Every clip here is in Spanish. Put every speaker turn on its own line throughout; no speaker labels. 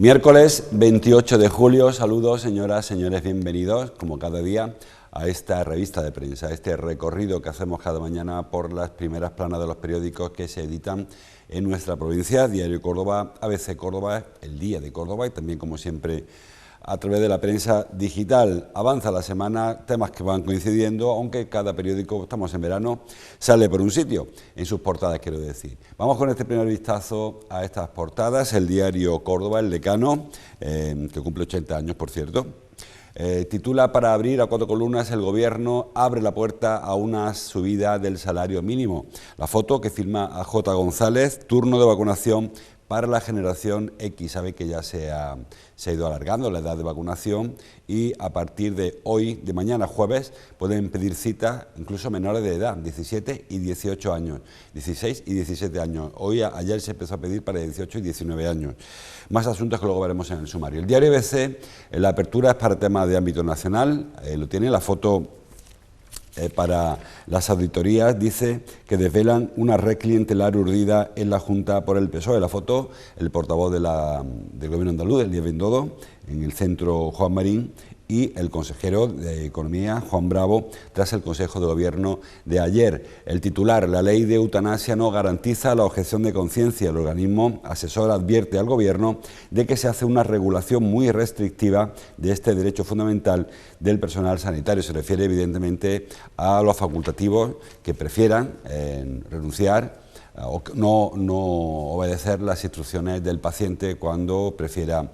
Miércoles 28 de julio, saludos señoras, señores, bienvenidos como cada día a esta revista de prensa, a este recorrido que hacemos cada mañana por las primeras planas de los periódicos que se editan en nuestra provincia, Diario Córdoba, ABC Córdoba, El Día de Córdoba y también como siempre a través de la prensa digital. Avanza la semana, temas que van coincidiendo, aunque cada periódico, estamos en verano, sale por un sitio, en sus portadas quiero decir. Vamos con este primer vistazo a estas portadas. El Diario Córdoba, El Decano, que cumple 80 años por cierto, titula para abrir a 4 columnas: el Gobierno abre la puerta a una subida del salario mínimo. La foto que firma a J. González, turno de vacunación para la generación X. Sabe que ya se ha ido alargando la edad de vacunación y a partir de hoy, de mañana jueves, pueden pedir citas incluso menores de edad, 17 y 18 años, 16 y 17 años. Ayer se empezó a pedir para 18 y 19 años. Más asuntos que luego veremos en el sumario. El Diario ABC, la apertura es para temas de ámbito nacional, lo tiene la foto. Para las auditorías, dice que desvelan una red clientelar urdida en la Junta por el PSOE. La foto, el portavoz del Gobierno andaluz, Elías Bendodo, en el centro Juan Marín, y el consejero de Economía, Juan Bravo, tras el Consejo de Gobierno de ayer. El titular: la ley de eutanasia no garantiza la objeción de conciencia. El organismo asesor advierte al Gobierno de que se hace una regulación muy restrictiva de este derecho fundamental del personal sanitario. Se refiere evidentemente a los facultativos que prefieran renunciar o no obedecer las instrucciones del paciente cuando prefiera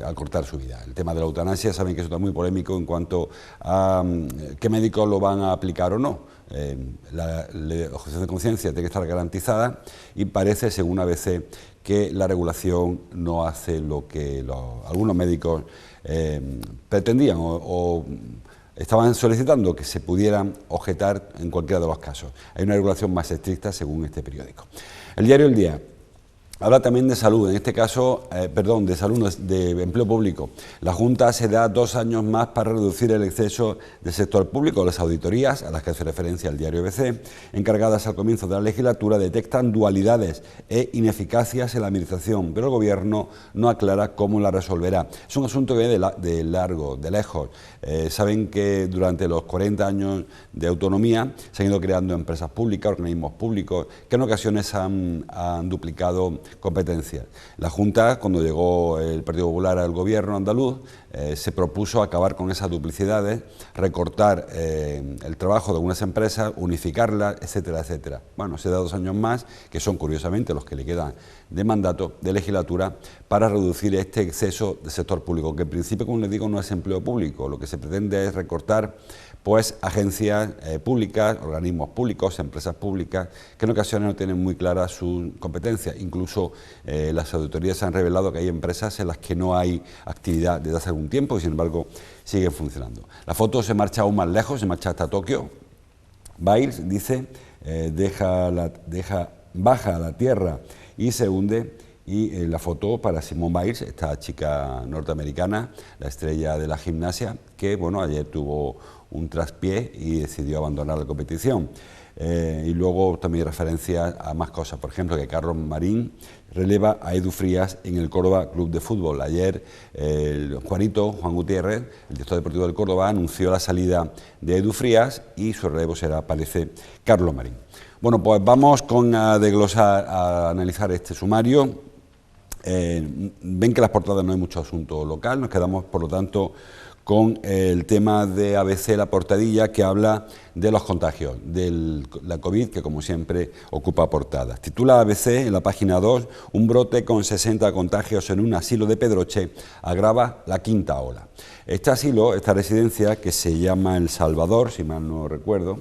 acortar su vida. El tema de la eutanasia, saben que eso está muy polémico en cuanto a qué médicos lo van a aplicar o no. La objeción de conciencia tiene que estar garantizada y parece, según ABC, que la regulación no hace lo que algunos médicos pretendían o estaban solicitando, que se pudieran objetar en cualquiera de los casos. Hay una regulación más estricta según este periódico. El diario El Día habla también de salud, en este caso, de salud, de empleo público. La Junta se da 2 años más para reducir el exceso del sector público. Las auditorías, a las que hace referencia el diario ABC, encargadas al comienzo de la legislatura, detectan dualidades e ineficacias en la administración, pero el Gobierno no aclara cómo la resolverá. Es un asunto que viene de lejos. Saben que durante los 40 años de autonomía se han ido creando empresas públicas, organismos públicos, que en ocasiones han duplicado competencias. La Junta, cuando llegó el Partido Popular al Gobierno andaluz, se propuso acabar con esas duplicidades, recortar el trabajo de algunas empresas, unificarlas, etcétera, etcétera. Bueno, se da 2 años más, que son curiosamente los que le quedan de mandato, de legislatura, para reducir este exceso de sector público, que en principio, como les digo, no es empleo público. Lo que se pretende es recortar pues agencias públicas, organismos públicos, empresas públicas, que en ocasiones no tienen muy clara su competencia. Incluso las auditorías han revelado que hay empresas en las que no hay actividad desde hace algún tiempo y sin embargo siguen funcionando. La foto se marcha aún más lejos, se marcha hasta Tokio. Biles dice, baja a la tierra y se hunde. Y la foto para Simone Biles, esta chica norteamericana, la estrella de la gimnasia, que bueno, ayer tuvo un traspié y decidió abandonar la competición. Y luego también referencia a más cosas, por ejemplo, que Carlos Marín releva a Edu Frías en el Córdoba Club de Fútbol. Ayer Juan Gutiérrez, el director deportivo del Córdoba, anunció la salida de Edu Frías y su relevo será, parece, Carlos Marín. Bueno, pues vamos a desglosar, a analizar este sumario. Ven que en las portadas no hay mucho asunto local, nos quedamos por lo tanto con el tema de ABC, la portadilla, que habla de los contagios, de la COVID, que como siempre ocupa portadas. Titula ABC en la página 2, un brote con 60 contagios en un asilo de Pedroche agrava la quinta ola. Este asilo, esta residencia, que se llama El Salvador, si mal no recuerdo,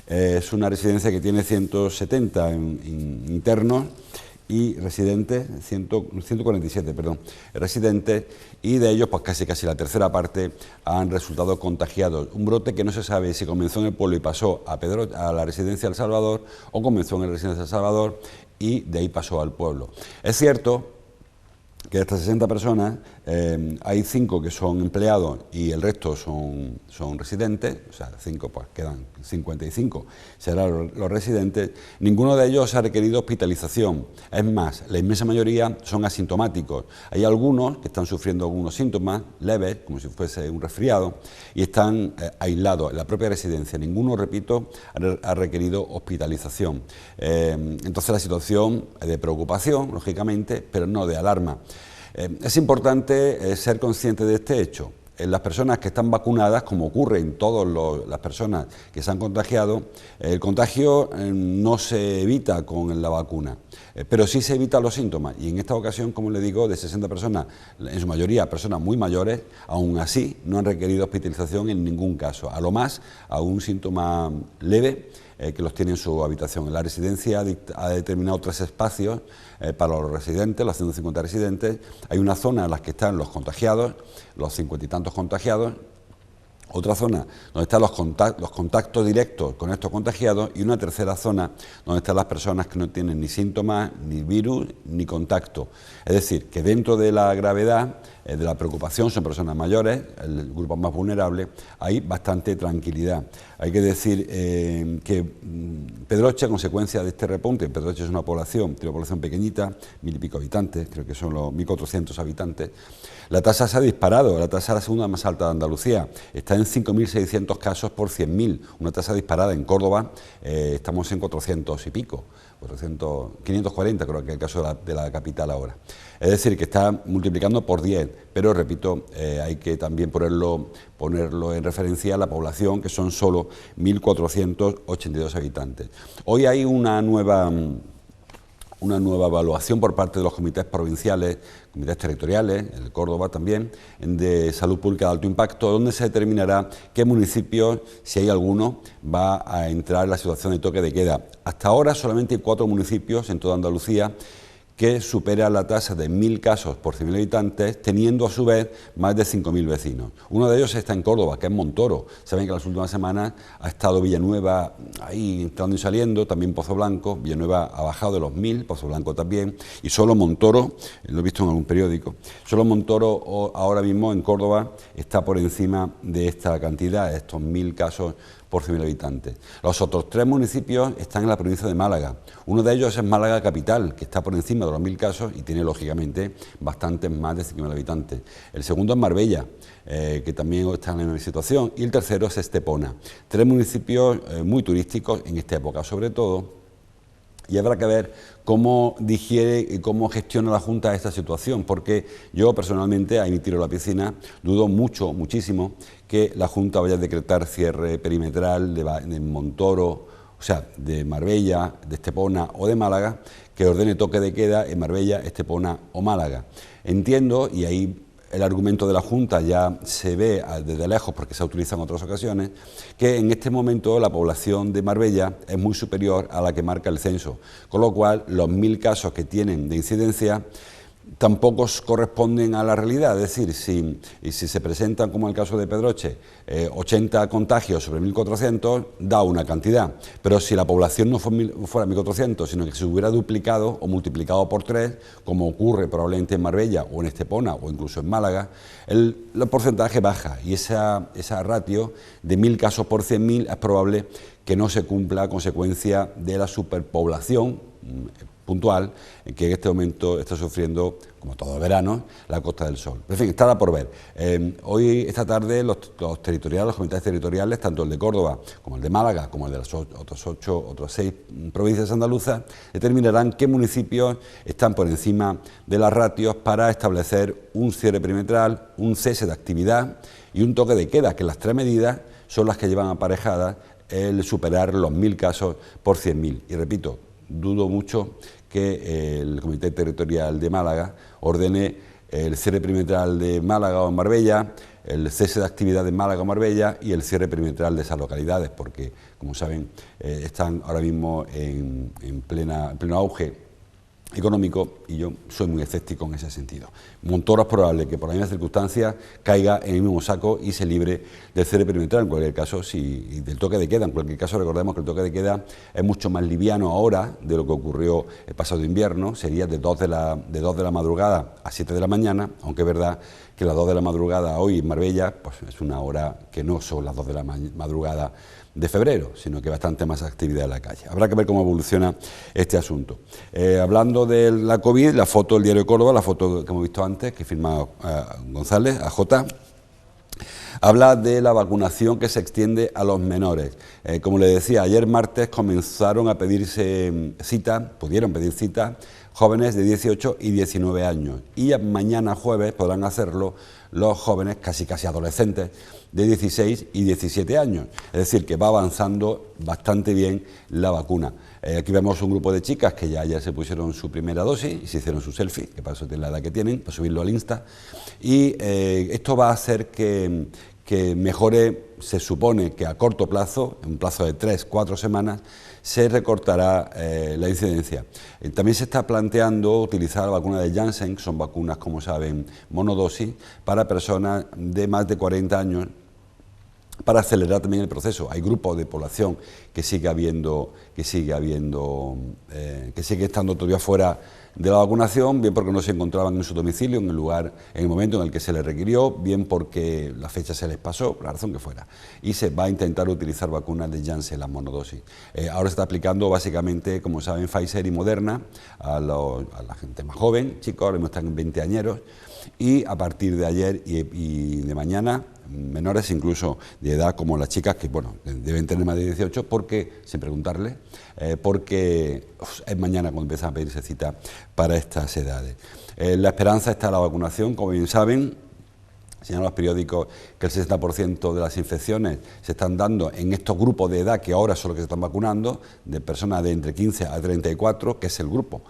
es una residencia que tiene 170 internos y residentes, 147, perdón, residentes, y de ellos pues casi la tercera parte han resultado contagiados. Un brote que no se sabe si comenzó en el pueblo y pasó a la residencia El Salvador, o comenzó en la residencia El Salvador y de ahí pasó al pueblo. Es cierto que de estas 60 personas hay 5 que son empleados y el resto son residentes, o sea, 5 pues quedan 55, serán los residentes. Ninguno de ellos ha requerido hospitalización, es más, la inmensa mayoría son asintomáticos. Hay algunos que están sufriendo algunos síntomas leves, como si fuese un resfriado, y están aislados en la propia residencia. Ninguno, repito, ha requerido hospitalización. Entonces la situación es de preocupación, lógicamente, pero no de alarma. Es importante ser consciente de este hecho. En las personas que están vacunadas, como ocurre en todas las personas que se han contagiado, el contagio no se evita con la vacuna, pero sí se evitan los síntomas. Y en esta ocasión, como le digo, de 60 personas, en su mayoría personas muy mayores, aún así no han requerido hospitalización en ningún caso. A lo más, a un síntoma leve, que los tiene en su habitación. En la residencia ha determinado 3 espacios para los residentes, los 150 residentes. Hay una zona en la que están los contagiados, los 50 y tantos contagiados, otra zona donde están los contactos directos con estos contagiados y una tercera zona donde están las personas que no tienen ni síntomas, ni virus, ni contacto. Es decir, que dentro de la gravedad, de la preocupación, son personas mayores, el grupo más vulnerable, hay bastante tranquilidad. Hay que decir que Pedroche, a consecuencia de este repunte, Pedroche es una población, tiene una población pequeñita, 1000 y pico habitantes, creo que son los 1400 habitantes, la tasa se ha disparado, la tasa es la segunda más alta de Andalucía, está en 5.600 casos por 100.000, una tasa disparada. En Córdoba estamos en 400 y pico, 540 creo que es el caso de la capital ahora. Es decir, que está multiplicando por 10, pero repito, hay que también ponerlo en referencia a la población, que son solo 1.482 habitantes. Hoy hay una nueva evaluación por parte de los comités provinciales, comités territoriales, el de Córdoba también, de salud pública de alto impacto, donde se determinará qué municipios, si hay alguno, va a entrar en la situación de toque de queda. Hasta ahora solamente hay 4 municipios en toda Andalucía que supera la tasa de 1.000 casos por 100.000 habitantes, teniendo a su vez más de 5.000 vecinos. Uno de ellos está en Córdoba, que es Montoro. Saben que en las últimas semanas ha estado Villanueva ahí entrando y saliendo, también Pozo Blanco. Villanueva ha bajado de los 1.000, Pozo Blanco también, y solo Montoro, lo he visto en algún periódico, solo Montoro ahora mismo en Córdoba está por encima de esta cantidad, de estos 1.000 casos por 100.000 habitantes. Los otros 3 municipios están en la provincia de Málaga. Uno de ellos es Málaga Capital, que está por encima de los 1.000 casos y tiene, lógicamente, bastantes más de 5.000 habitantes. El segundo es Marbella, que también está en la misma situación, y el tercero es Estepona. 3 municipios muy turísticos, en esta época sobre todo, y habrá que ver cómo digiere y cómo gestiona la Junta esta situación, porque yo personalmente, ahí me tiro a la piscina, dudo muchísimo, que la Junta vaya a decretar cierre perimetral de Montoro, o sea, de Marbella, de Estepona o de Málaga, que ordene toque de queda en Marbella, Estepona o Málaga. Entiendo, y ahí el argumento de la Junta ya se ve desde lejos porque se ha utilizado en otras ocasiones, que en este momento la población de Marbella es muy superior a la que marca el censo, con lo cual los 1.000 casos que tienen de incidencia tampoco corresponden a la realidad. Es decir, si se presentan, como en el caso de Pedroche, 80 contagios sobre 1.400, da una cantidad, pero si la población no fuera 1.400, sino que se hubiera duplicado o multiplicado por 3, como ocurre probablemente en Marbella o en Estepona o incluso en Málaga, el porcentaje baja, y esa ratio de 1.000 casos por 100.000 es probable que no se cumpla a consecuencia de la superpoblación puntual que en este momento está sufriendo, como todo verano, la Costa del Sol. En fin, está por ver. Hoy, esta tarde, los comités territoriales, tanto el de Córdoba como el de Málaga, como el de las otras 6 provincias andaluzas, determinarán qué municipios están por encima de las ratios para establecer un cierre perimetral, un cese de actividad y un toque de queda, que las 3 medidas son las que llevan aparejadas el superar los 1.000 casos por 100.000. Y repito, dudo mucho que el Comité Territorial de Málaga ordene el cierre perimetral de Málaga o Marbella, el cese de actividad de Málaga o Marbella y el cierre perimetral de esas localidades, porque, como saben, están ahora mismo en pleno auge económico, y yo soy muy escéptico en ese sentido. Montoro es probable que por las mismas circunstancias caiga en el mismo saco y se libre del cierre perimetral, en cualquier caso, y del toque de queda. En cualquier caso, recordemos que el toque de queda es mucho más liviano ahora de lo que ocurrió el pasado invierno, sería de 2 de la madrugada a 7 de la mañana, aunque es verdad que las 2 de la madrugada hoy en Marbella pues es una hora que no son las 2 de la madrugada de febrero, sino que bastante más actividad en la calle. Habrá que ver cómo evoluciona este asunto. Hablando de la COVID, la foto del diario Córdoba, la foto que hemos visto antes, que firma González, AJ, habla de la vacunación que se extiende a los menores. Como le decía, ayer martes comenzaron a pedirse citas, pudieron pedir citas, jóvenes de 18 y 19 años. Y mañana jueves podrán hacerlo los jóvenes casi adolescentes de 16 y 17 años. Es decir, que va avanzando bastante bien la vacuna. Aquí vemos un grupo de chicas que ya se pusieron su primera dosis y se hicieron su selfie, que para eso tienen la edad que tienen, para subirlo al Insta. Y esto va a hacer que mejore, se supone que a corto plazo, en un plazo de 3-4 semanas, se recortará la incidencia. También se está planteando utilizar la vacuna de Janssen, que son vacunas, como saben, monodosis, para personas de más de 40 años, para acelerar también el proceso. Hay grupos de población que sigue estando todavía fuera de la vacunación, bien porque no se encontraban en su domicilio, en el momento en el que se les requirió, bien porque la fecha se les pasó, por la razón que fuera. Y se va a intentar utilizar vacunas de Janssen, las monodosis. Ahora se está aplicando básicamente, como saben, Pfizer y Moderna a la gente más joven, chicos, ahora mismo están en 20 añeros, y a partir de ayer y de mañana, menores incluso de edad como las chicas, que bueno, deben tener más de 18, porque, sin preguntarle, porque es mañana cuando empiezan a pedirse cita para estas edades. La esperanza está en la vacunación, como bien saben. Señalan los periódicos que el 60% de las infecciones se están dando en estos grupos de edad que ahora son los que se están vacunando, de personas de entre 15 a 34, que es el grupo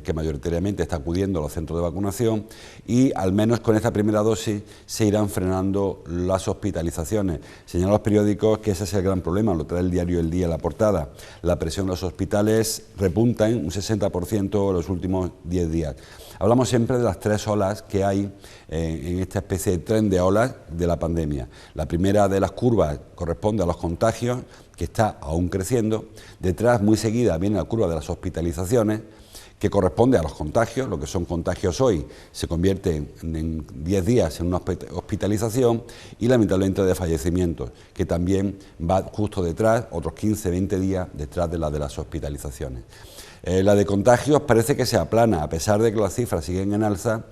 que mayoritariamente está acudiendo a los centros de vacunación, y al menos con esta primera dosis se irán frenando las hospitalizaciones. Señalan los periódicos que ese es el gran problema, lo trae el diario El Día en la portada. La presión en los hospitales repunta en un 60% en los últimos 10 días. Hablamos siempre de las 3 olas que hay en esta especie de tren de olas de la pandemia. La primera de las curvas corresponde a los contagios, que está aún creciendo. Detrás, muy seguida, viene la curva de las hospitalizaciones, que corresponde a los contagios. Lo que son contagios hoy se convierte en 10 días en una hospitalización, y lamentablemente de fallecimientos, que también va justo detrás, otros 15-20 días detrás de la de las hospitalizaciones. La de contagios parece que se aplana, a pesar de que las cifras siguen en alza.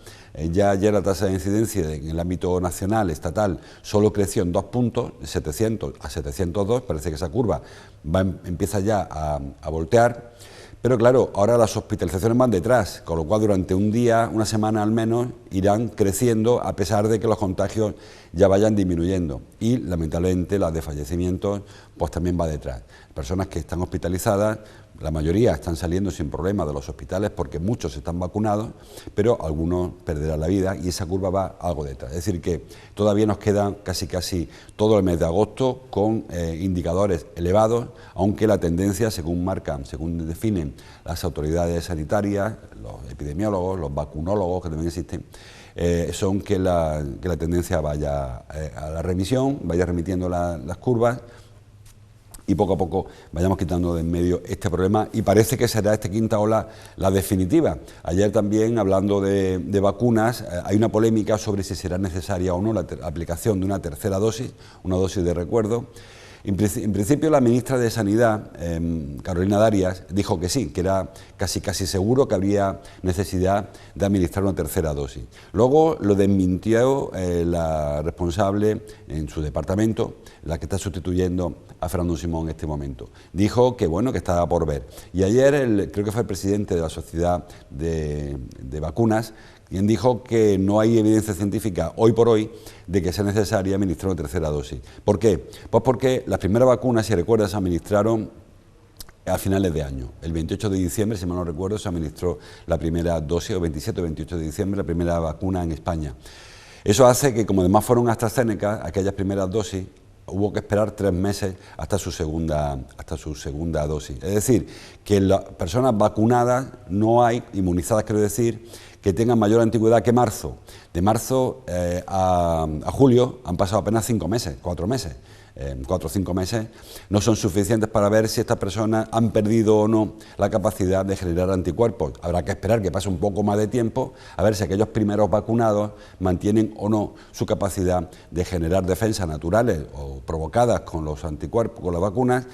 Ya ayer la tasa de incidencia en el ámbito nacional, estatal, solo creció en 2 puntos, de 700 a 702, parece que esa curva empieza ya a voltear. Pero claro, ahora las hospitalizaciones van detrás, con lo cual durante un día, una semana al menos, irán creciendo, a pesar de que los contagios ya vayan disminuyendo. Y lamentablemente las de fallecimientos pues también va detrás. Personas que están hospitalizadas, la mayoría están saliendo sin problemas de los hospitales porque muchos están vacunados, pero algunos perderán la vida, y esa curva va algo detrás. Es decir, que todavía nos queda casi todo el mes de agosto con indicadores elevados, aunque la tendencia, según definen las autoridades sanitarias, los epidemiólogos, los vacunólogos que también existen, son que la tendencia vaya a la remisión, vaya remitiendo las curvas, y poco a poco vayamos quitando de en medio este problema, y parece que será esta quinta ola la definitiva. Ayer también, hablando de vacunas, hay una polémica sobre si será necesaria o no la aplicación de una tercera dosis, una dosis de recuerdo. En principio, la ministra de Sanidad, Carolina Darias, dijo que sí, que era casi seguro que habría necesidad de administrar una tercera dosis. Luego lo desmintió la responsable en su departamento, la que está sustituyendo a Fernando Simón en este momento. Dijo que bueno, que estaba por ver. Y ayer creo que fue el presidente de la Sociedad de Vacunas quien dijo que no hay evidencia científica hoy por hoy de que sea necesaria administrar una tercera dosis. ¿Por qué? Pues porque las primeras vacunas, si recuerdas, se administraron a finales de año. El 28 de diciembre, si mal no recuerdo, se administró la primera dosis, o 27 o 28 de diciembre, la primera vacuna en España. Eso hace que, como además fueron AstraZeneca, aquellas primeras dosis, hubo que esperar 3 meses hasta su segunda dosis. Es decir, que las personas vacunadas no hay, inmunizadas quiero decir, que tengan mayor antigüedad que marzo. De marzo a julio han pasado apenas 5 meses, 4 meses. 4 o 5 meses no son suficientes para ver si estas personas han perdido o no la capacidad de generar anticuerpos. Habrá que esperar que pase un poco más de tiempo a ver si aquellos primeros vacunados mantienen o no su capacidad de generar defensas naturales o provocadas con los anticuerpos, con las vacunas,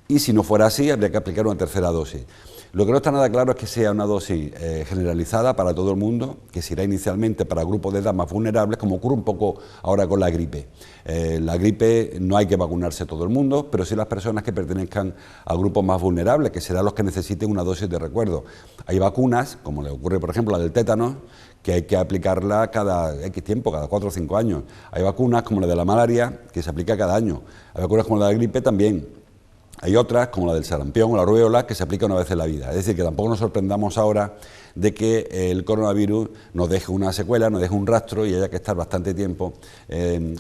y si no fuera así habría que aplicar una tercera dosis. Lo que no está nada claro es que sea una dosis generalizada para todo el mundo, que se irá inicialmente para grupos de edad más vulnerables, como ocurre un poco ahora con la gripe. La gripe no hay que vacunarse todo el mundo, pero sí las personas que pertenezcan a grupos más vulnerables, que serán los que necesiten una dosis de recuerdo. Hay vacunas, como le ocurre por ejemplo la del tétano, que hay que aplicarla cada X tiempo, cada 4 o 5 años. Hay vacunas como la de la malaria, que se aplica cada año. Hay vacunas como la de la gripe también. Hay otras, como la del sarampión o la rubéola, que se aplica una vez en la vida. Es decir, que tampoco nos sorprendamos ahora de que el coronavirus nos deje una secuela, nos deje un rastro y haya que estar bastante tiempo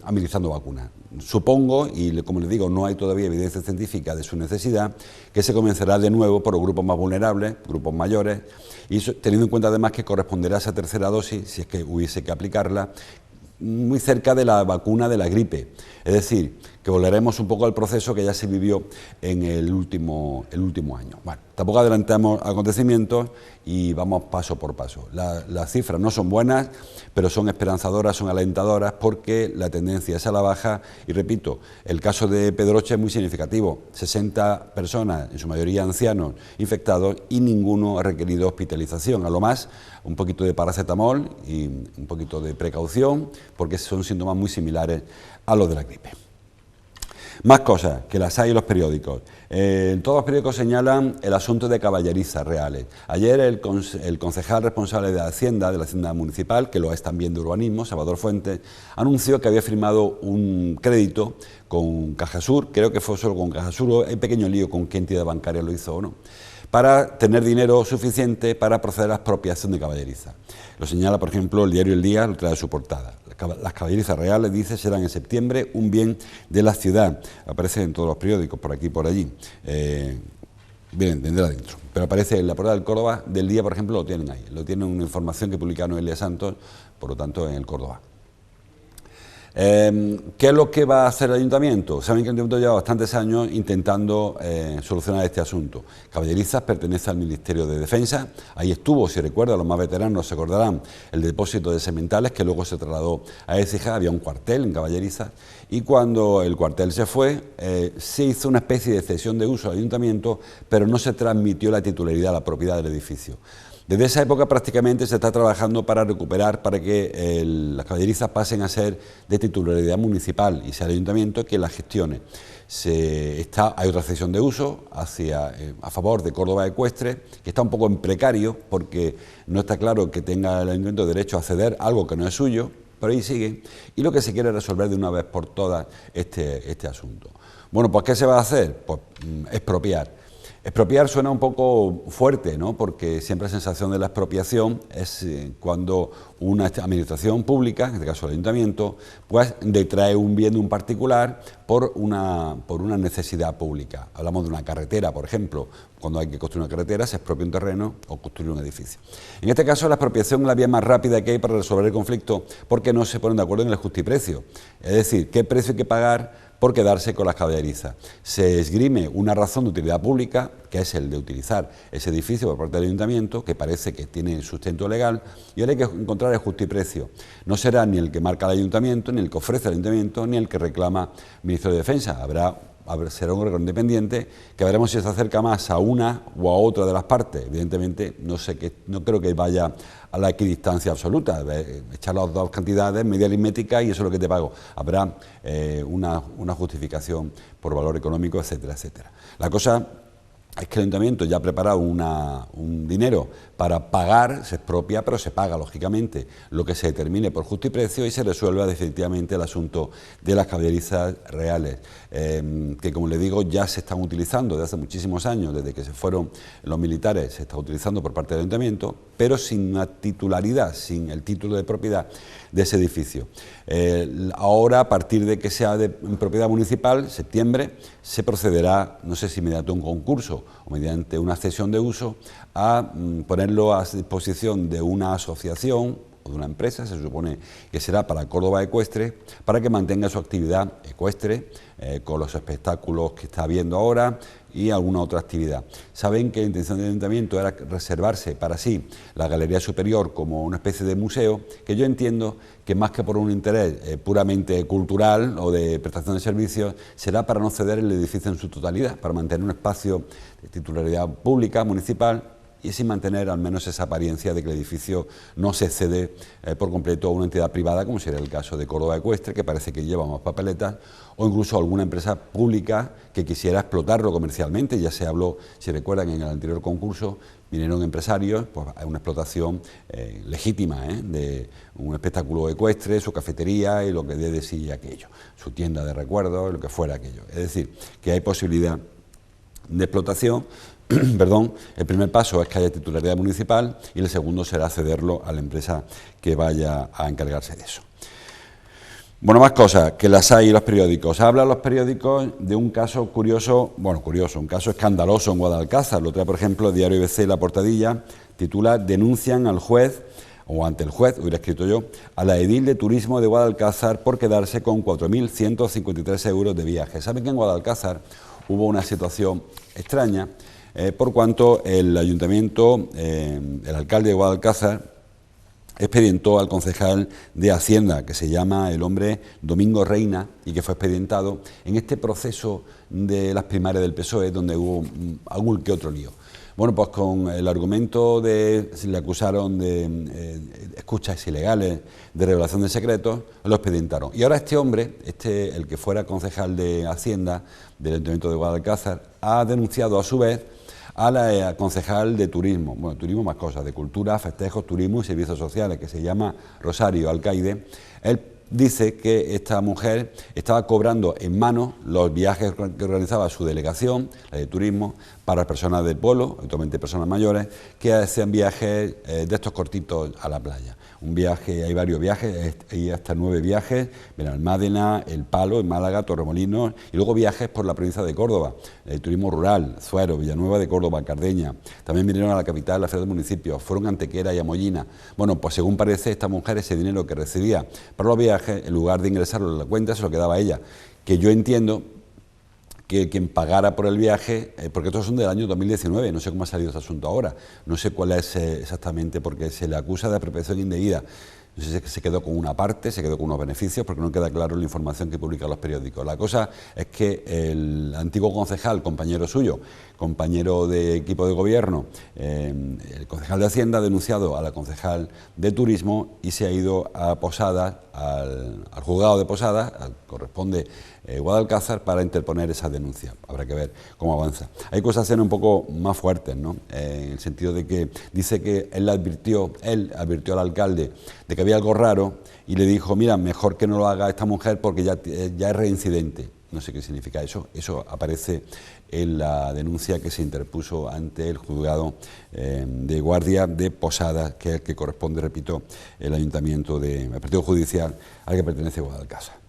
administrando vacunas. Supongo, y como les digo, no hay todavía evidencia científica de su necesidad, que se comenzará de nuevo por los grupos más vulnerables, grupos mayores, y teniendo en cuenta además que corresponderá a esa tercera dosis, si es que hubiese que aplicarla, muy cerca de la vacuna de la gripe. Es decir, que volveremos un poco al proceso que ya se vivió en el último año. Bueno, tampoco adelantamos acontecimientos y vamos paso por paso. Las cifras no son buenas, pero son esperanzadoras, son alentadoras, porque la tendencia es a la baja y, repito, el caso de Pedroche es muy significativo. 60 personas, en su mayoría ancianos, infectados y ninguno ha requerido hospitalización. A lo más, un poquito de paracetamol y un poquito de precaución, porque son síntomas muy similares a los de la gripe. Más cosas que las hay en los periódicos. Todos los periódicos señalan el asunto de caballerizas reales. Ayer el concejal responsable de Hacienda, de la Hacienda Municipal, que lo es también de Urbanismo, Salvador Fuentes, anunció que había firmado un crédito con Cajasur, creo que fue solo con Cajasur, hay pequeño lío con qué entidad bancaria lo hizo o no, para tener dinero suficiente para proceder a la expropiación de caballerizas. Lo señala, por ejemplo, el diario El Día, lo trae a su portada. Las caballerizas reales, dice, serán en septiembre un bien de la ciudad. Aparece en todos los periódicos, por aquí y por allí. Bien, vendrá adentro. Pero aparece en la portada del Córdoba, del Día, por ejemplo, lo tienen ahí. Lo tienen una información que publica Noelia Santos, por lo tanto, en el Córdoba. ¿Qué es lo que va a hacer el Ayuntamiento? Saben que el Ayuntamiento lleva bastantes años intentando solucionar este asunto. Caballerizas pertenece al Ministerio de Defensa, ahí estuvo, si recuerdan, los más veteranos se acordarán, el depósito de sementales que luego se trasladó a Écija, había un cuartel en Caballerizas, y cuando el cuartel se fue, se hizo una especie de cesión de uso al Ayuntamiento, pero no se transmitió la titularidad, la propiedad del edificio. Desde esa época prácticamente se está trabajando para recuperar, para que las caballerizas pasen a ser de titularidad municipal y sea el ayuntamiento que las gestione. Hay otra cesión de uso a favor de Córdoba Ecuestre, que está un poco en precario porque no está claro que tenga el ayuntamiento derecho a ceder algo que no es suyo, pero ahí sigue, y lo que se quiere es resolver de una vez por todas este asunto. Bueno, pues ¿qué se va a hacer? Pues expropiar. Expropiar suena un poco fuerte, ¿no? Porque siempre la sensación de la expropiación es cuando una administración pública, en este caso el ayuntamiento, pues detrae un bien de un particular por una necesidad pública. Hablamos de una carretera, por ejemplo. Cuando hay que construir una carretera se expropia un terreno o construir un edificio. En este caso la expropiación es la vía más rápida que hay para resolver el conflicto, porque no se ponen de acuerdo en el justiprecio. Es decir, qué precio hay que pagar por quedarse con las caballerizas. Se esgrime una razón de utilidad pública, que es el de utilizar ese edificio por parte del ayuntamiento, que parece que tiene sustento legal, y ahora hay que encontrar el justiprecio. No será ni el que marca el ayuntamiento, ni el que ofrece el ayuntamiento, ni el que reclama el Ministerio de Defensa. Será un órgano independiente que veremos si se acerca más a una o a otra de las partes. Evidentemente no creo que vaya a la equidistancia absoluta, echar las dos cantidades, media aritmética y eso es lo que te pago. Habrá una justificación por valor económico, etcétera, etcétera. La cosa es que el ayuntamiento ya ha preparado un dinero para pagar, se expropia, pero se paga, lógicamente, lo que se determine por justo y precio y se resuelva definitivamente el asunto de las caballerizas reales, que, como le digo, ya se están utilizando desde hace muchísimos años, desde que se fueron los militares, se está utilizando por parte del ayuntamiento, pero sin una titularidad, sin el título de propiedad de ese edificio. Ahora, a partir de que sea de propiedad municipal, septiembre, se procederá, no sé si mediante un concurso o mediante una cesión de uso, a ponerlo a disposición de una asociación o de una empresa, se supone que será para Córdoba Ecuestre, para que mantenga su actividad ecuestre, con los espectáculos que está habiendo ahora y alguna otra actividad. Saben que la intención del ayuntamiento era reservarse para sí la galería superior como una especie de museo, que yo entiendo que más que por un interés puramente cultural o de prestación de servicios, será para no ceder el edificio en su totalidad, para mantener un espacio de titularidad pública, municipal, y sin mantener al menos esa apariencia de que el edificio no se cede por completo a una entidad privada, como sería el caso de Córdoba Ecuestre, que parece que lleva más papeletas, o incluso alguna empresa pública que quisiera explotarlo comercialmente. Ya se habló, si recuerdan, en el anterior concurso, vinieron empresarios, pues a una explotación legítima de un espectáculo ecuestre, su cafetería y lo que dé de sí aquello, su tienda de recuerdos, lo que fuera aquello. Es decir, que hay posibilidad de explotación. Perdón, el primer paso es que haya titularidad municipal y el segundo será cederlo a la empresa que vaya a encargarse de eso. Bueno, más cosas, que las hay en los periódicos. Hablan los periódicos de un caso curioso, un caso escandaloso en Guadalcázar. Lo trae, por ejemplo, el diario ABC, la portadilla, titula "Denuncian al juez", o ante el juez, hubiera escrito yo, a la edil de turismo de Guadalcázar por quedarse con 4.153 euros de viaje. Saben que en Guadalcázar hubo una situación extraña, por cuanto el ayuntamiento, el alcalde de Guadalcázar, expedientó al concejal de Hacienda, que se llama el hombre Domingo Reina, y que fue expedientado en este proceso de las primarias del PSOE, donde hubo algún que otro lío. Bueno, pues con el argumento de, se le acusaron de escuchas ilegales, de revelación de secretos, lo expedientaron. Y ahora este hombre, el que fuera concejal de Hacienda del Ayuntamiento de Guadalcázar, ha denunciado a su vez a la concejal de turismo, bueno, turismo más cosas, de cultura, festejos, turismo y servicios sociales, que se llama Rosario Alcaide. Él dice que esta mujer estaba cobrando en mano los viajes que organizaba su delegación, la de turismo, para personas del pueblo, actualmente personas mayores, que hacían viajes de estos cortitos a la playa. Un viaje, hay varios viajes, hay hasta 9 viajes, Benalmádena, El Palo, en Málaga, Torremolinos, y luego viajes por la provincia de Córdoba, el turismo rural, Zuero, Villanueva de Córdoba, Cardeña. También vinieron a la capital, a la Feria del Municipio, fueron a Antequera y a Mollina. Bueno, pues según parece, esta mujer, ese dinero que recibía para los viajes, en lugar de ingresarlo en la cuenta, se lo quedaba a ella, que yo entiendo que quien pagara por el viaje, porque estos son del año 2019, no sé cómo ha salido este asunto ahora, no sé cuál es exactamente, porque se le acusa de apropiación indebida. No sé si se quedó con una parte, se quedó con unos beneficios, porque no queda claro la información que publican los periódicos. La cosa es que el antiguo concejal, compañero suyo, compañero de equipo de gobierno, el concejal de Hacienda, ha denunciado a la concejal de Turismo y se ha ido a Posadas, al juzgado de Posadas, corresponde Guadalcázar, para interponer esa denuncia. Habrá que ver cómo avanza. Hay acusaciones un poco más fuertes, ¿no? En el sentido de que dice que él advirtió al alcalde de que había algo raro y le dijo: mira, mejor que no lo haga esta mujer porque ya es reincidente. No sé qué significa eso. Eso aparece en la denuncia que se interpuso ante el juzgado de guardia de Posadas, que es el que corresponde, repito, el ayuntamiento el partido judicial al que pertenece Guadalcázar.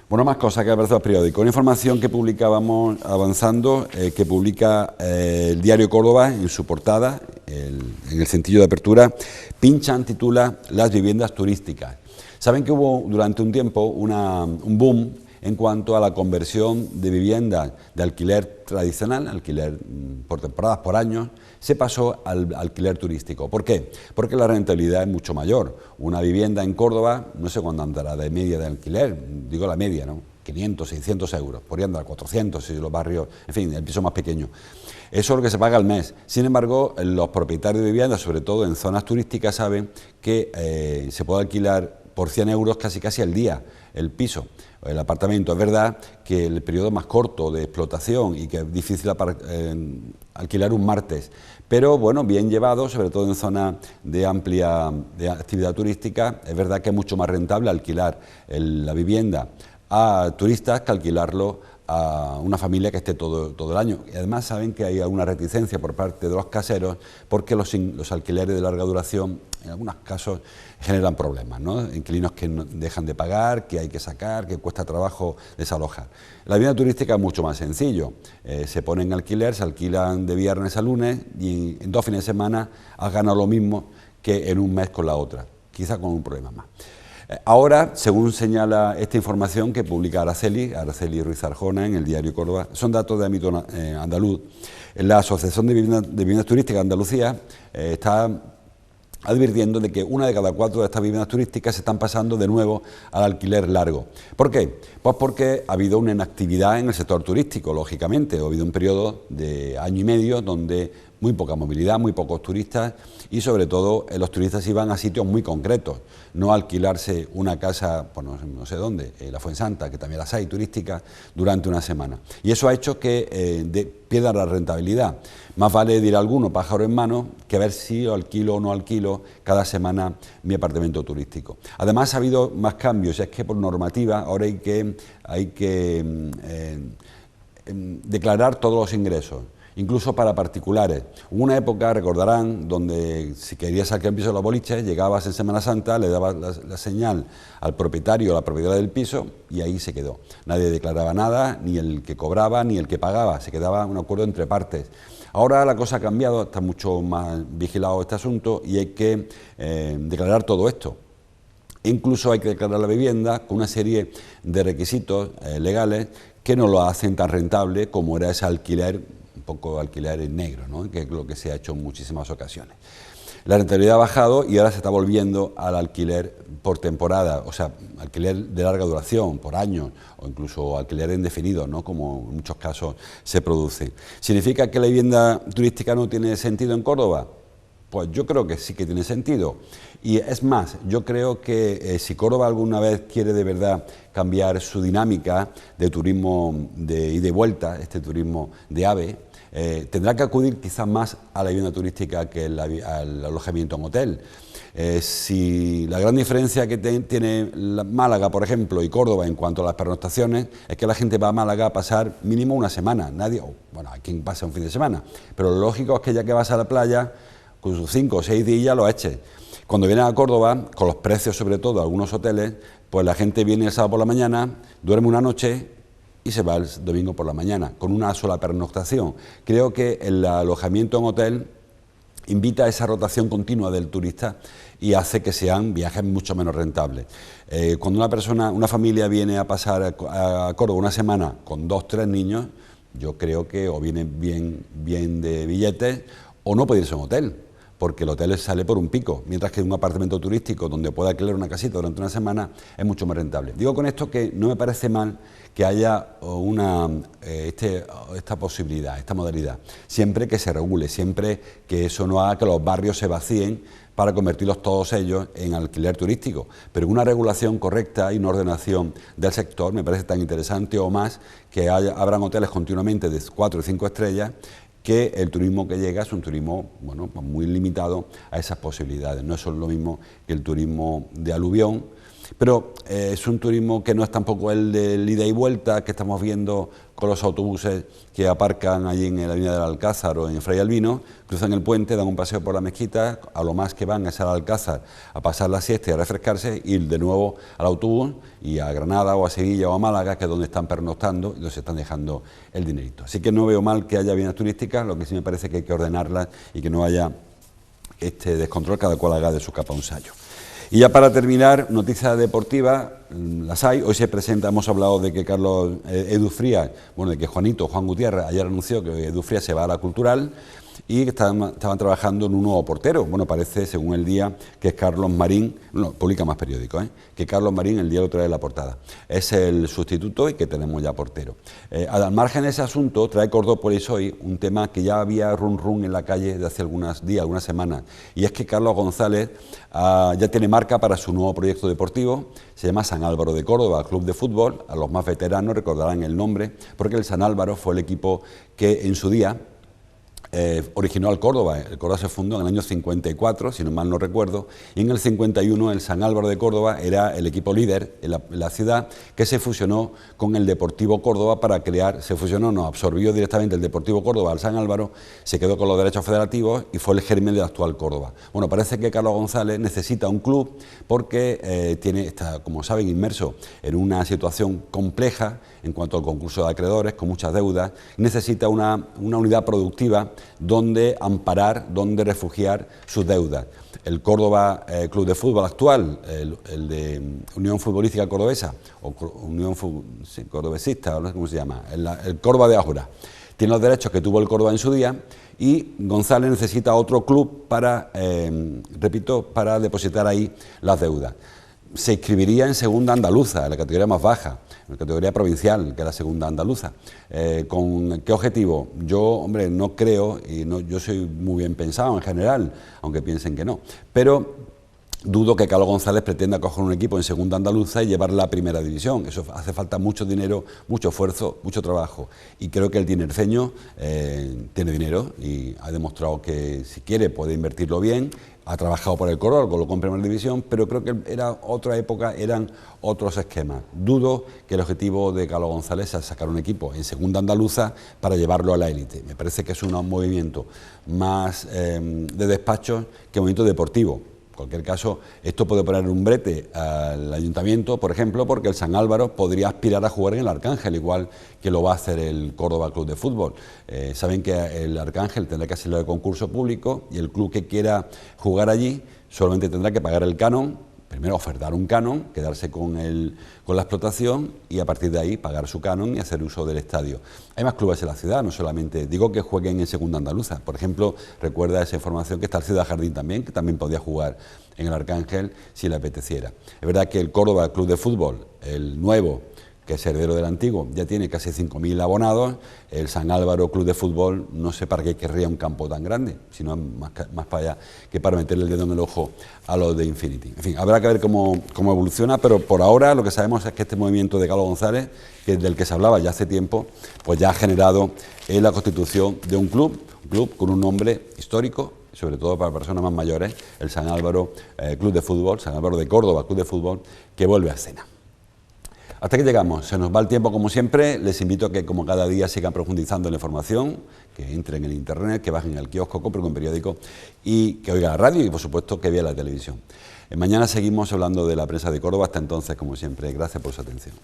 Bueno, más cosas que aparecen en los periódicos. Una información que publicábamos avanzando, que publica el diario Córdoba en su portada, en el cintillo de apertura. Pinchan titula "Las viviendas turísticas". Saben que hubo durante un tiempo un boom en cuanto a la conversión de viviendas de alquiler tradicional, alquiler por temporadas, por años, se pasó al alquiler turístico. ¿Por qué? Porque la rentabilidad es mucho mayor. Una vivienda en Córdoba, no sé cuándo andará de media de alquiler, digo la media, ¿no? 500, 600 euros, podría andar 400 si los barrios, en fin, el piso más pequeño. Eso es lo que se paga al mes. Sin embargo, los propietarios de viviendas, sobre todo en zonas turísticas, saben que se puede alquilar por 100 euros casi al día el piso, el apartamento. Es verdad que el periodo más corto de explotación y que es difícil alquilar un martes, pero bueno, bien llevado, sobre todo en zonas de amplia actividad turística, es verdad que es mucho más rentable alquilar la vivienda a turistas que alquilarlo a una familia que esté todo el año. Y además saben que hay alguna reticencia por parte de los caseros porque los alquileres de larga duración en algunos casos generan problemas, ¿no? Inquilinos que no dejan de pagar, que hay que sacar, que cuesta trabajo desalojar. La vivienda turística es mucho más sencillo, se pone en alquiler, se alquilan de viernes a lunes y en 2 fines de semana has ganado lo mismo que en un mes con la otra, quizá con un problema más. Ahora, según señala esta información que publica Araceli Ruiz Arjona en el diario Córdoba, son datos de ámbito andaluz. La Asociación de Viviendas Turísticas de Andalucía está advirtiendo de que 1 de cada 4 de estas viviendas turísticas se están pasando de nuevo al alquiler largo. ¿Por qué? Pues porque ha habido una inactividad en el sector turístico, lógicamente. Ha habido un periodo de año y medio donde muy poca movilidad, muy pocos turistas y sobre todo los turistas iban a sitios muy concretos, no a alquilarse una casa, pues no sé dónde, la Fuensanta, que también las hay turísticas, durante una semana. Y eso ha hecho que pierdan la rentabilidad. Más vale, dirá alguno, pájaro en mano, que ver si alquilo o no alquilo cada semana mi apartamento turístico. Además ha habido más cambios, es que por normativa ahora hay que declarar todos los ingresos, incluso para particulares. Hubo una época, recordarán, donde si querías alquilar un piso de los boliches, llegabas en Semana Santa, le dabas la señal al propietario o la propietaria del piso y ahí se quedó. Nadie declaraba nada, ni el que cobraba, ni el que pagaba, se quedaba un acuerdo entre partes. Ahora la cosa ha cambiado, está mucho más vigilado este asunto y hay que declarar todo esto. Incluso hay que declarar la vivienda con una serie de requisitos legales que no lo hacen tan rentable como era ese alquiler, un poco alquiler en negro, ¿no? Que es lo que se ha hecho en muchísimas ocasiones. La rentabilidad ha bajado y ahora se está volviendo al alquiler por temporada, o sea, alquiler de larga duración, por años, o incluso alquiler indefinido, ¿no? Como en muchos casos se produce. ¿Significa que la vivienda turística no tiene sentido en Córdoba? Pues yo creo que sí que tiene sentido. Y es más, yo creo que si Córdoba alguna vez quiere de verdad cambiar su dinámica de turismo de ida y vuelta, este turismo de AVE, tendrá que acudir quizás más a la vivienda turística que al alojamiento en hotel. Si la gran diferencia que tiene Málaga, por ejemplo, y Córdoba en cuanto a las pernoctaciones, es que la gente va a Málaga a pasar mínimo una semana. Bueno, hay quien pasa un fin de semana, pero lo lógico es que ya que vas a la playa, con sus 5 o 6 días lo eches. Cuando vienes a Córdoba, con los precios sobre todo de algunos hoteles, pues la gente viene el sábado por la mañana, duerme una noche y se va el domingo por la mañana, con una sola pernoctación. Creo que el alojamiento en hotel invita a esa rotación continua del turista y hace que sean viajes mucho menos rentables. Cuando una familia viene a pasar a Córdoba una semana con 2 o 3 niños, yo creo que o viene bien de billetes o no puede irse a un hotel, porque el hotel sale por un pico, mientras que un apartamento turístico donde pueda alquilar una casita durante una semana es mucho más rentable. Digo con esto que no me parece mal que haya esta posibilidad, esta modalidad, siempre que se regule, siempre que eso no haga que los barrios se vacíen para convertirlos todos ellos en alquiler turístico, pero una regulación correcta y una ordenación del sector me parece tan interesante o más que habrán hoteles continuamente de 4 y 5 estrellas, que el turismo que llega es un turismo bueno, pues muy limitado a esas posibilidades. No es lo mismo que el turismo de aluvión, pero es un turismo que no es tampoco el de ida y vuelta que estamos viendo con los autobuses que aparcan allí en la avenida del Alcázar o en Fray Albino, cruzan el puente, dan un paseo por la mezquita, a lo más que van es al Alcázar a pasar la siesta y a refrescarse, ir de nuevo al autobús y a Granada o a Sevilla o a Málaga, que es donde están pernoctando y donde se están dejando el dinerito. Así que no veo mal que haya viviendas turísticas, lo que sí me parece que hay que ordenarlas y que no haya este descontrol, cada cual haga de su capa un sayo. Y ya para terminar, noticia deportiva, las hay. Hoy se presenta, hemos hablado de que Carlos Edu Frías, bueno, de que Juan Gutiérrez ayer anunció que Edu Frías se va a la Cultural y que estaban trabajando en un nuevo portero. Bueno, parece, según El Día, que es Carlos Marín, no, publica más periódicos, que Carlos Marín, El Día lo trae en la portada. Es el sustituto y que tenemos ya portero. Al margen de ese asunto, trae Cordópolis hoy un tema que ya había run en la calle de hace algunos días, algunas semanas, y es que Carlos González ya tiene marca para su nuevo proyecto deportivo. Se llama San Álvaro de Córdoba, Club de Fútbol. A los más veteranos recordarán el nombre, porque el San Álvaro fue el equipo que en su día originó al Córdoba. El Córdoba se fundó en el año 54, si no mal no recuerdo, y en el 51 el San Álvaro de Córdoba era el equipo líder en la ciudad, que se fusionó con el Deportivo Córdoba para crear, absorbió directamente el Deportivo Córdoba al San Álvaro, se quedó con los derechos federativos y fue el germen del actual Córdoba. Bueno, parece que Carlos González necesita un club porque está, como saben, inmerso en una situación compleja en cuanto al concurso de acreedores, con muchas deudas, necesita una unidad productiva donde amparar, donde refugiar sus deudas. El Córdoba Club de Fútbol actual, el de Unión Futbolística Cordobesa, o Unión Cordobesista, no sé cómo se llama, el Córdoba de Ágora, tiene los derechos que tuvo el Córdoba en su día, y González necesita otro club para, para depositar ahí las deudas. Se inscribiría en segunda andaluza, en la categoría más baja, en la categoría provincial, que es la segunda andaluza. ¿Con qué objetivo? Yo, hombre, no creo, y no, yo soy muy bien pensado en general, aunque piensen que no, pero dudo que Carlos González pretenda coger un equipo en segunda andaluza y llevarla a primera división. Eso hace falta mucho dinero, mucho esfuerzo, mucho trabajo. Y creo que el tinerfeño tiene dinero y ha demostrado que si quiere puede invertirlo bien. Ha trabajado por el Córdoba, colocó en primera división, pero creo que era otra época, eran otros esquemas. Dudo que el objetivo de Carlos González sea sacar un equipo en segunda andaluza para llevarlo a la élite. Me parece que es un movimiento más de despacho que un movimiento deportivo. En cualquier caso, esto puede poner un brete al ayuntamiento, por ejemplo, porque el San Álvaro podría aspirar a jugar en el Arcángel, igual que lo va a hacer el Córdoba Club de Fútbol. Saben que el Arcángel tendrá que hacerlo de concurso público y el club que quiera jugar allí solamente tendrá que pagar el canon. Primero ofertar un canon, quedarse con la explotación y a partir de ahí pagar su canon y hacer uso del estadio. Hay más clubes en la ciudad, no solamente digo que jueguen en segunda andaluza. Por ejemplo, recuerda esa información que está el Ciudad Jardín también, que también podía jugar en el Arcángel si le apeteciera. Es verdad que el Córdoba Club de Fútbol, el nuevo, que es heredero del antiguo, ya tiene casi 5.000 abonados. El San Álvaro Club de Fútbol, no sé para qué querría un campo tan grande, sino más para allá que para meterle el dedo en el ojo a los de Infinity. En fin, habrá que ver cómo evoluciona, pero por ahora lo que sabemos es que este movimiento de Carlos González, del que se hablaba ya hace tiempo, pues ya ha generado la constitución de un club con un nombre histórico, sobre todo para personas más mayores, el San Álvaro Club de Fútbol, San Álvaro de Córdoba Club de Fútbol, que vuelve a escena. Hasta aquí llegamos, se nos va el tiempo como siempre. Les invito a que como cada día sigan profundizando en la información, que entren en el internet, que bajen al kiosco, compren un periódico y que oigan la radio y por supuesto que vean la televisión. Mañana seguimos hablando de la prensa de Córdoba. Hasta entonces, como siempre, gracias por su atención.